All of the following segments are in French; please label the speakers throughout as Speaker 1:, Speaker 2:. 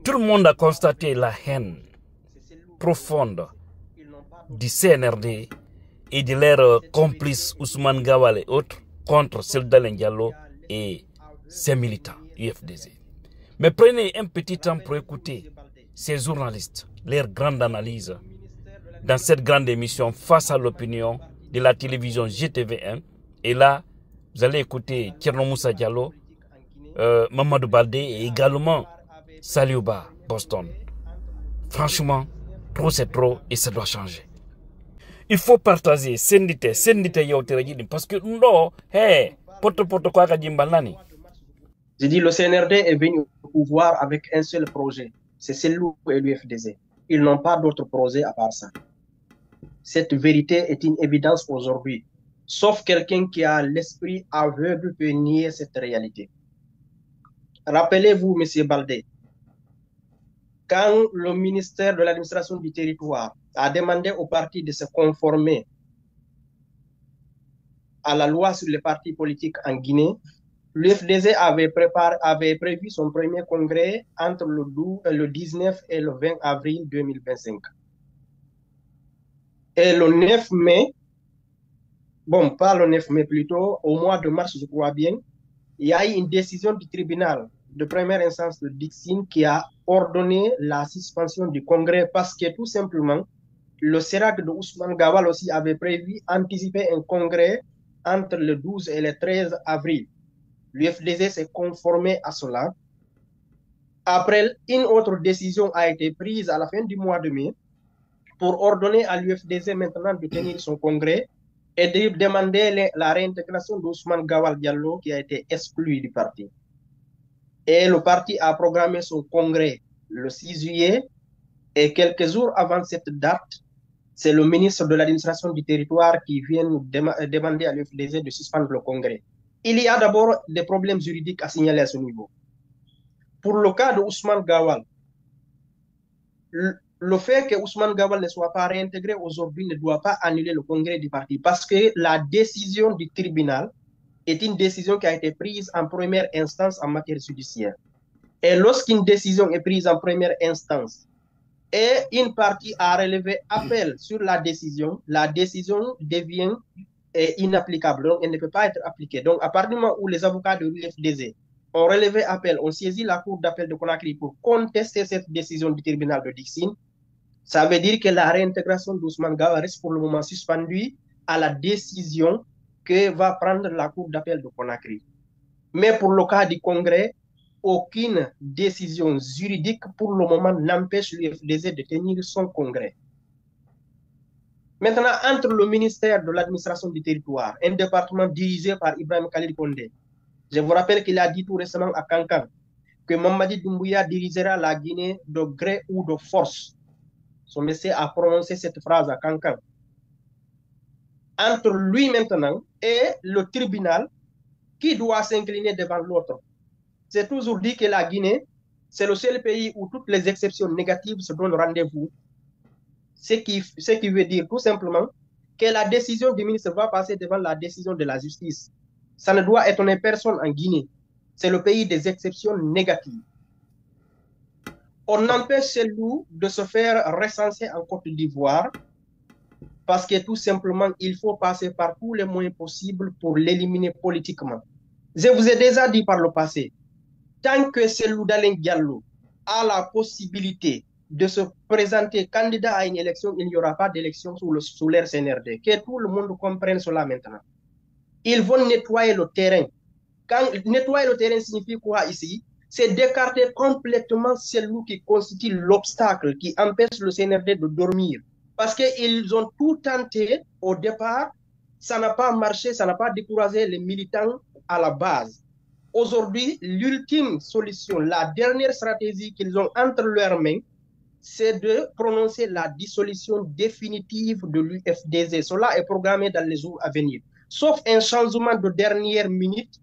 Speaker 1: Tout le monde a constaté la haine profonde du CNRD et de leurs complices Ousmane Gawal et autres contre Seldalen Diallo et ses militants UFDZ. Mais prenez un petit temps pour écouter ces journalistes, leur grande analyse dans cette grande émission Face à l'opinion de la télévision GTV1. Et là, vous allez écouter Thierno Moussa Diallo, Mamadou Baldé et également Saliouba Boston. Franchement, trop c'est trop et ça doit changer. Il faut partager sendite yautere parce que non, hey, poto quoi nani.
Speaker 2: J'ai dit le CNRD est venu au pouvoir avec un seul projet, c'est Cellou et l'UFDZ. Ils n'ont pas d'autre projet à part ça. Cette vérité est une évidence aujourd'hui. Sauf quelqu'un qui a l'esprit aveugle peut nier cette réalité. Rappelez-vous, M. Baldé, quand le ministère de l'administration du territoire a demandé aux partis de se conformer à la loi sur les partis politiques en Guinée, l'UFDZ avait prévu son premier congrès entre le 19 et le 20 avril 2025. Et le 9 mai, bon, pas le 9 mai plutôt, au mois de mars, je crois bien, il y a eu une décision du tribunal de première instance de Dixine qui a ordonné la suspension du congrès parce que tout simplement, le CERAC de Ousmane Gawal aussi avait prévu anticiper un congrès entre le 12 et le 13 avril. L'UFDZ s'est conformé à cela. Après, une autre décision a été prise à la fin du mois de mai pour ordonner à l'UFDZ maintenant de tenir son congrès et de demander la réintégration d'Ousmane Gawal Diallo qui a été exclu du parti. Et le parti a programmé son congrès le 6 juillet et quelques jours avant cette date, c'est le ministre de l'administration du territoire qui vient demander à l'UFDZ de suspendre le congrès. Il y a d'abord des problèmes juridiques à signaler à ce niveau. Pour le cas de Ousmane Gawal, le fait que Ousmane Gawal ne soit pas réintégré aujourd'hui ne doit pas annuler le congrès du parti parce que la décision du tribunal est une décision qui a été prise en première instance en matière judiciaire. Et lorsqu'une décision est prise en première instance et une partie a relevé appel sur la décision devient inapplicable, donc elle ne peut pas être appliquée. Donc à partir du moment où les avocats de l'UFDZ ont relevé appel, ont saisi la cour d'appel de Conakry pour contester cette décision du tribunal de Dixine, ça veut dire que la réintégration d'Ousmane Gawal reste pour le moment suspendue à la décision que va prendre la cour d'appel de Conakry. Mais pour le cas du congrès, aucune décision juridique pour le moment n'empêche l'UFDZ de tenir son congrès. Maintenant, entre le ministère de l'administration du territoire, un département dirigé par Ibrahim Khalil Condé, je vous rappelle qu'il a dit tout récemment à Kankan que Mamadi Doumbouya dirigera la Guinée de gré ou de force. Son messier a prononcé cette phrase à Kankan. Entre lui maintenant et le tribunal, qui doit s'incliner devant l'autre? C'est toujours dit que la Guinée, c'est le seul pays où toutes les exceptions négatives se donnent rendez-vous. Ce qui veut dire tout simplement que la décision du ministre va passer devant la décision de la justice. Ça ne doit étonner personne en Guinée. C'est le pays des exceptions négatives. On empêche Cellou de se faire recenser en Côte d'Ivoire parce que tout simplement, il faut passer par tous les moyens possibles pour l'éliminer politiquement. Je vous ai déjà dit par le passé, tant que Cellou Dalein Diallo a la possibilité de se présenter candidat à une élection, il n'y aura pas d'élection sous l'ère CNRD. Que tout le monde comprenne cela maintenant. Ils vont nettoyer le terrain. Quand nettoyer le terrain signifie quoi ici? C'est d'écarter complètement Cellou qui constitue l'obstacle qui empêche le CNRD de dormir. Parce qu'ils ont tout tenté au départ, ça n'a pas marché, ça n'a pas découragé les militants à la base. Aujourd'hui, l'ultime solution, la dernière stratégie qu'ils ont entre leurs mains, c'est de prononcer la dissolution définitive de l'UFDZ. Cela est programmé dans les jours à venir. Sauf un changement de dernière minute,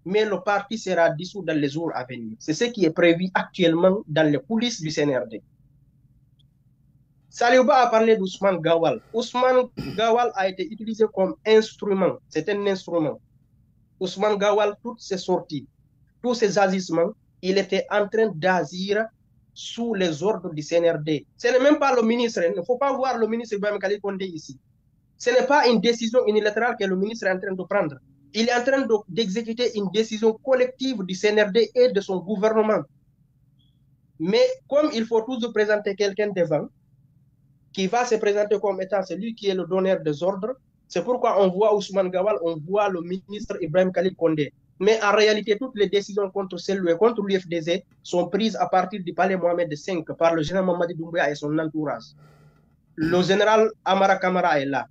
Speaker 2: mais le parti sera dissous dans les jours à venir. C'est ce qui est prévu actuellement dans les coulisses du CNRD. Saliouba a parlé d'Ousmane Gawal. Ousmane Gawal a été utilisé comme instrument. C'est un instrument. Ousmane Gawal, toutes ses sorties, tous ses agissements il était en train d'agir sous les ordres du CNRD. Ce n'est même pas le ministre, il ne faut pas voir le ministre Ibrahim Khalil Condé ici. Ce n'est pas une décision unilatérale que le ministre est en train de prendre. Il est en train d'exécuter une décision collective du CNRD et de son gouvernement. Mais comme il faut toujours présenter quelqu'un devant, qui va se présenter comme étant celui qui est le donneur des ordres, c'est pourquoi on voit Ousmane Gawal, on voit le ministre Ibrahim Khalil Condé. Mais en réalité, toutes les décisions contre Sellou et contre l'UFDZ sont prises à partir du palais Mohamed V par le général Mamadi Doumbouya et son entourage. Le général Amara Kamara est là.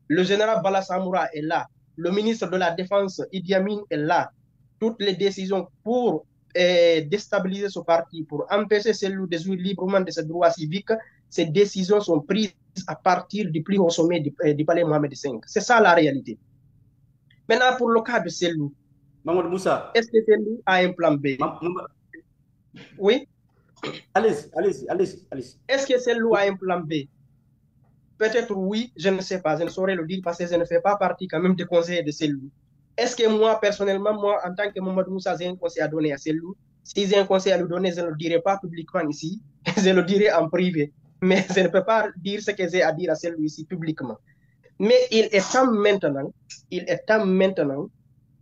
Speaker 2: Le général Bala Samoura est là. Le ministre de la Défense, Idi Amin, est là. Toutes les décisions pour déstabiliser ce parti, pour empêcher Sellou de jouir librement de ses droits civiques, ces décisions sont prises à partir du plus haut sommet du palais Mohamed V. C'est ça la réalité. Maintenant, pour le cas de Sellou,
Speaker 3: Mamadou Moussa,
Speaker 2: est-ce que Sellou a un plan B? Oui?
Speaker 3: Allez-y.
Speaker 2: Est-ce que Sellou a un plan B? Peut-être oui, je ne sais pas, je ne saurais le dire parce que je ne fais pas partie quand même des conseillers de Sellou. Est-ce que moi, personnellement, moi, en tant que Mamadou Moussa, j'ai un conseil à donner à Sellou? Si j'ai un conseil à lui donner, je ne le dirai pas publiquement ici, je le dirai en privé. Mais je ne peux pas dire ce que j'ai à dire à Sellou ici publiquement. Mais il est temps maintenant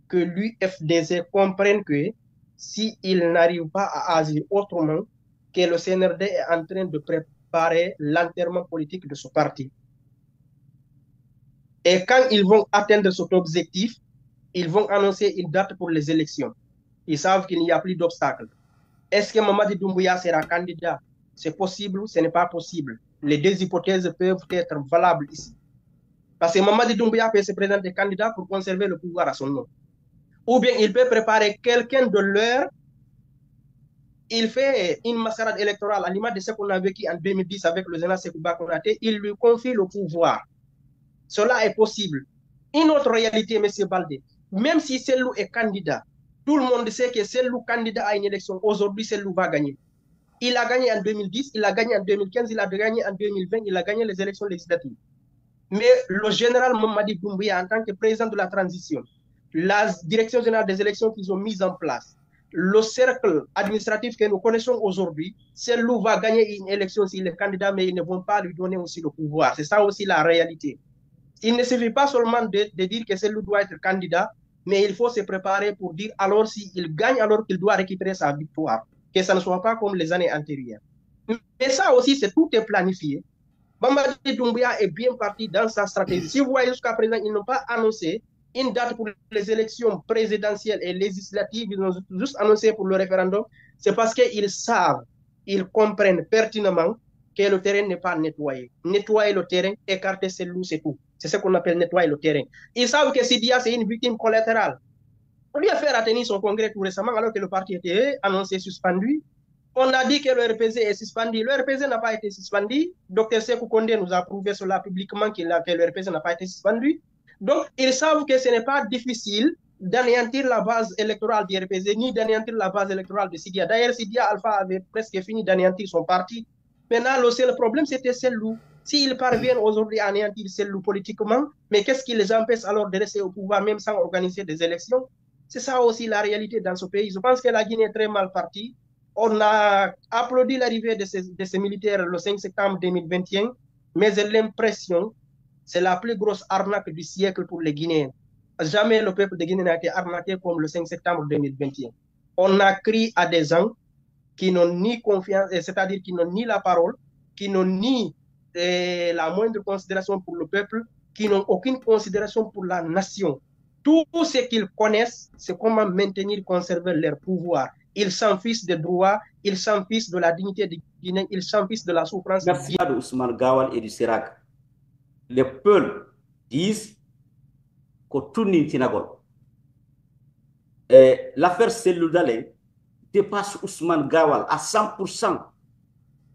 Speaker 2: que l'UFDZ comprenne que s'il n'arrive pas à agir autrement, que le CNRD est en train de préparer l'enterrement politique de ce parti. Et quand ils vont atteindre cet objectif, ils vont annoncer une date pour les élections. Ils savent qu'il n'y a plus d'obstacle. Est-ce que Mamadi Doumbouya sera candidat? C'est possible ou ce n'est pas possible? Les deux hypothèses peuvent être valables ici. Parce que Mamadi Doumbouya peut se présenter candidat pour conserver le pouvoir à son nom. Ou bien il peut préparer quelqu'un de leur. Il fait une mascarade électorale à l'image de ce qu'on a vécu en 2010 avec le général Sekouba Konaté. Il lui confie le pouvoir. Cela est possible. Une autre réalité, M. Baldé, même si Sellou est candidat, tout le monde sait que Sellou candidat à une élection, aujourd'hui Sellou va gagner. Il a gagné en 2010, il a gagné en 2015, il a gagné en 2020, il a gagné les élections législatives. Mais le général Mamadi Doumbouya, en tant que président de la transition, la direction générale des élections qu'ils ont mise en place, le cercle administratif que nous connaissons aujourd'hui, Sellou va gagner une élection s'il est candidat, mais ils ne vont pas lui donner aussi le pouvoir. C'est ça aussi la réalité. Il ne suffit pas seulement de dire que Sellou doit être candidat, mais il faut se préparer pour dire alors s'il gagne, alors qu'il doit récupérer sa victoire. Que ça ne soit pas comme les années antérieures. Mais ça aussi, tout est planifié. Mamadi Doumbouya est bien parti dans sa stratégie. Si vous voyez jusqu'à présent, ils n'ont pas annoncé une date pour les élections présidentielles et législatives, ils ont juste annoncé pour le référendum. C'est parce qu'ils savent, ils comprennent pertinemment que le terrain n'est pas nettoyé. Nettoyer le terrain, écarter Sellou, c'est tout. C'est ce qu'on appelle nettoyer le terrain. Ils savent que Sidia, c'est une victime collatérale. On lui a fait tenir son congrès tout récemment alors que le parti était annoncé suspendu. On a dit que le RPZ est suspendu. Le RPZ n'a pas été suspendu. Dr Sekou Kondé nous a prouvé cela publiquement que le RPZ n'a pas été suspendu. Donc, ils savent que ce n'est pas difficile d'anéantir la base électorale du RPZ ni d'anéantir la base électorale de Sidia. D'ailleurs, Sidia Alpha avait presque fini d'anéantir son parti. Maintenant, le seul problème, c'était Sellou. S'ils parviennent aujourd'hui à anéantir Sellou politiquement, mais qu'est-ce qui les empêche alors de rester au pouvoir même sans organiser des élections? C'est ça aussi la réalité dans ce pays. Je pense que la Guinée est très mal partie. On a applaudi l'arrivée de ces militaires le 5 septembre 2021, mais j'ai l'impression c'est la plus grosse arnaque du siècle pour les Guinéens. Jamais le peuple de Guinée n'a été arnaqué comme le 5 septembre 2021. On a crié à des gens qui n'ont ni confiance, c'est-à-dire qui n'ont ni la parole, qui n'ont ni la moindre considération pour le peuple, qui n'ont aucune considération pour la nation. Tout ce qu'ils connaissent, c'est comment maintenir, conserver leur pouvoir. Ils s'en fichent des droits, ils s'en fichent de la dignité des Guinéens, ils s'en fichent de la souffrance.
Speaker 3: Merci à Ousmane Gawal et du Sérac. Les peuples disent que tout n'est pas. L'affaire Sellou Dalein dépasse Ousmane Gawal à 100%.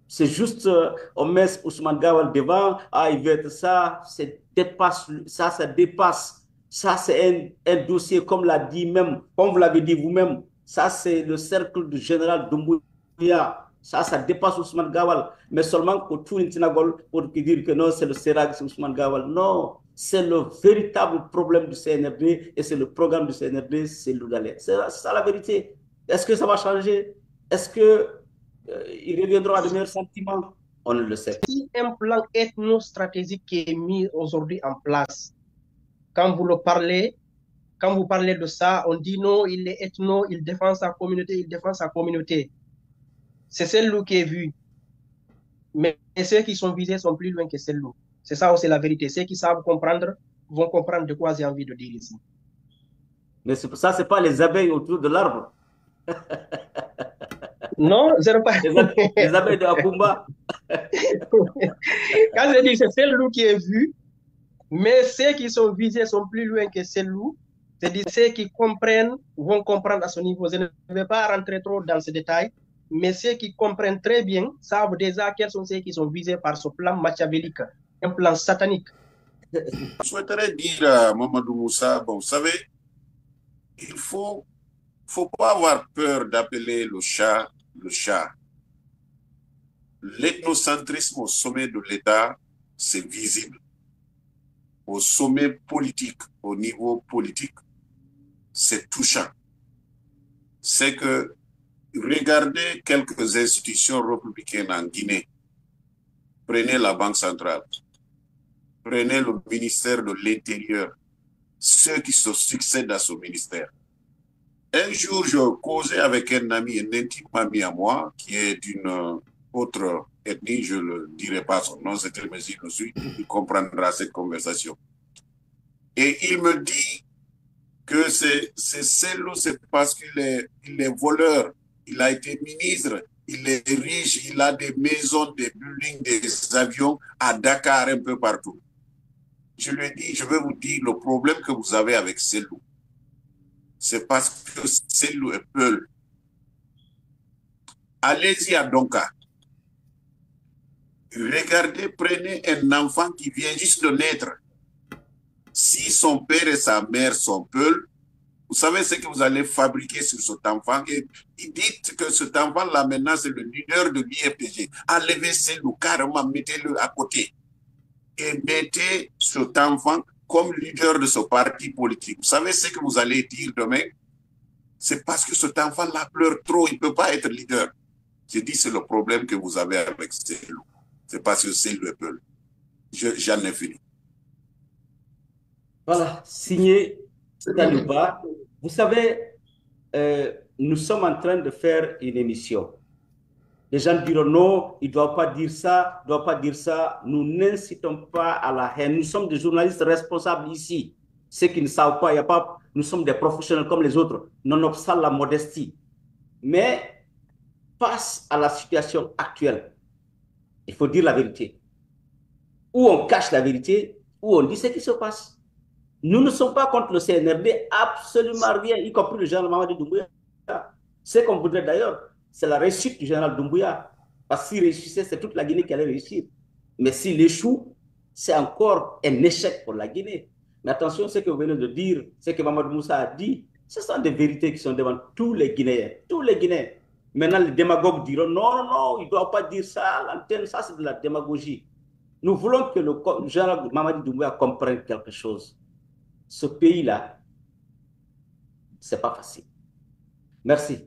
Speaker 3: C'est juste, on met Ousmane Gawal devant, il veut être ça, ça dépasse. Ça, c'est un dossier, comme l'a dit même, comme vous l'avez dit vous-même, ça, c'est le cercle du général Doumbouya. Ça dépasse Ousmane Gawal. Mais seulement que tout l'intinagol pour dire que non, c'est le CERAC, c'est Ousmane Gawal. Non, c'est le véritable problème du CNRD et c'est le programme du CNRD, c'est Sellou Dalein. C'est ça la vérité. Est-ce que ça va changer? est-ce qu'ils reviendront à de meilleurs sentiments? On ne le sait.
Speaker 2: Si un plan ethno-stratégique qui est mis aujourd'hui en place, quand vous parlez de ça, on dit non, il est ethno, il défend sa communauté, il défend sa communauté. C'est celle-là qui est vue. Mais ceux qui sont visés sont plus loin que celle-là. C'est ça aussi la vérité. Ceux qui savent comprendre vont comprendre de quoi j'ai envie de dire ici.
Speaker 3: Mais ça, ce n'est pas les abeilles autour de l'arbre.
Speaker 2: Non, je pas.
Speaker 3: Les abeilles de Akumba.
Speaker 2: Quand je dis c'est celle-là qui est vue, mais ceux qui sont visés sont plus loin que celle-là. C'est-à-dire ceux qui comprennent vont comprendre à ce niveau. Je ne vais pas rentrer trop dans ces détails, mais ceux qui comprennent très bien savent déjà quels sont ceux qui sont visés par ce plan machiavélique, un plan satanique.
Speaker 4: Je souhaiterais dire à Mamadou Moussa, bon, vous savez, il faut pas avoir peur d'appeler le chat le chat. L'ethnocentrisme au sommet de l'État, c'est visible. Au sommet politique, au niveau politique, c'est touchant. C'est que, regardez quelques institutions républicaines en Guinée. Prenez la Banque centrale. Prenez le ministère de l'Intérieur. Ceux qui se succèdent à ce ministère. Un jour, je causais avec un ami, un intime ami à moi, qui est d'une autre ethnie, je ne dirai pas son nom, c'est très mesure dessus, il comprendra cette conversation. Et il me dit que c'est parce qu'il est voleur, il a été ministre, il est riche, il a des maisons, des buildings, des avions à Dakar, un peu partout. Je lui ai dit, je vais vous dire le problème que vous avez avec Selou. C'est parce que Selou est Peul. Allez-y à Donka. Regardez, prenez un enfant qui vient juste de naître. Si son père et sa mère sont Peul, vous savez ce que vous allez fabriquer sur cet enfant. Et dites que cet enfant-là, maintenant, c'est le leader de l'IFTG. Enlevez Selou, carrément, mettez-le à côté. Et mettez cet enfant comme leader de ce parti politique. Vous savez ce que vous allez dire demain? C'est parce que cet enfant-là pleure trop, il ne peut pas être leader. J'ai dit, c'est le problème que vous avez avec Selou. C'est parce que Selou est Peul. J'en ai fini.
Speaker 3: Voilà, signé Talouba. Vous savez, nous sommes en train de faire une émission. Les gens diront non, il ne doit pas dire ça, il ne doit pas dire ça. Nous n'incitons pas à la haine. Nous sommes des journalistes responsables ici. Ceux qui ne savent pas, il y a pas, nous sommes des professionnels comme les autres, nonobstant la modestie. Mais face à la situation actuelle, il faut dire la vérité. Ou on cache la vérité, ou on dit ce qui se passe. Nous ne sommes pas contre le CNRD, absolument rien, y compris le général Mamadi Doumbouya. Ce qu'on voudrait d'ailleurs, c'est la réussite du général Doumbouya. Parce que s'il réussissait, c'est toute la Guinée qui allait réussir. Mais s'il échoue, c'est encore un échec pour la Guinée. Mais attention, ce que vous venez de dire, ce que Mamadou Moussa a dit, ce sont des vérités qui sont devant tous les Guinéens. Tous les Guinéens. Maintenant, les démagogues diront non, non, il ne doit pas dire ça à l'antenne, ça c'est de la démagogie. Nous voulons que le général Mamadi Doumbouya comprenne quelque chose. Ce pays-là, ce n'est pas facile. Merci.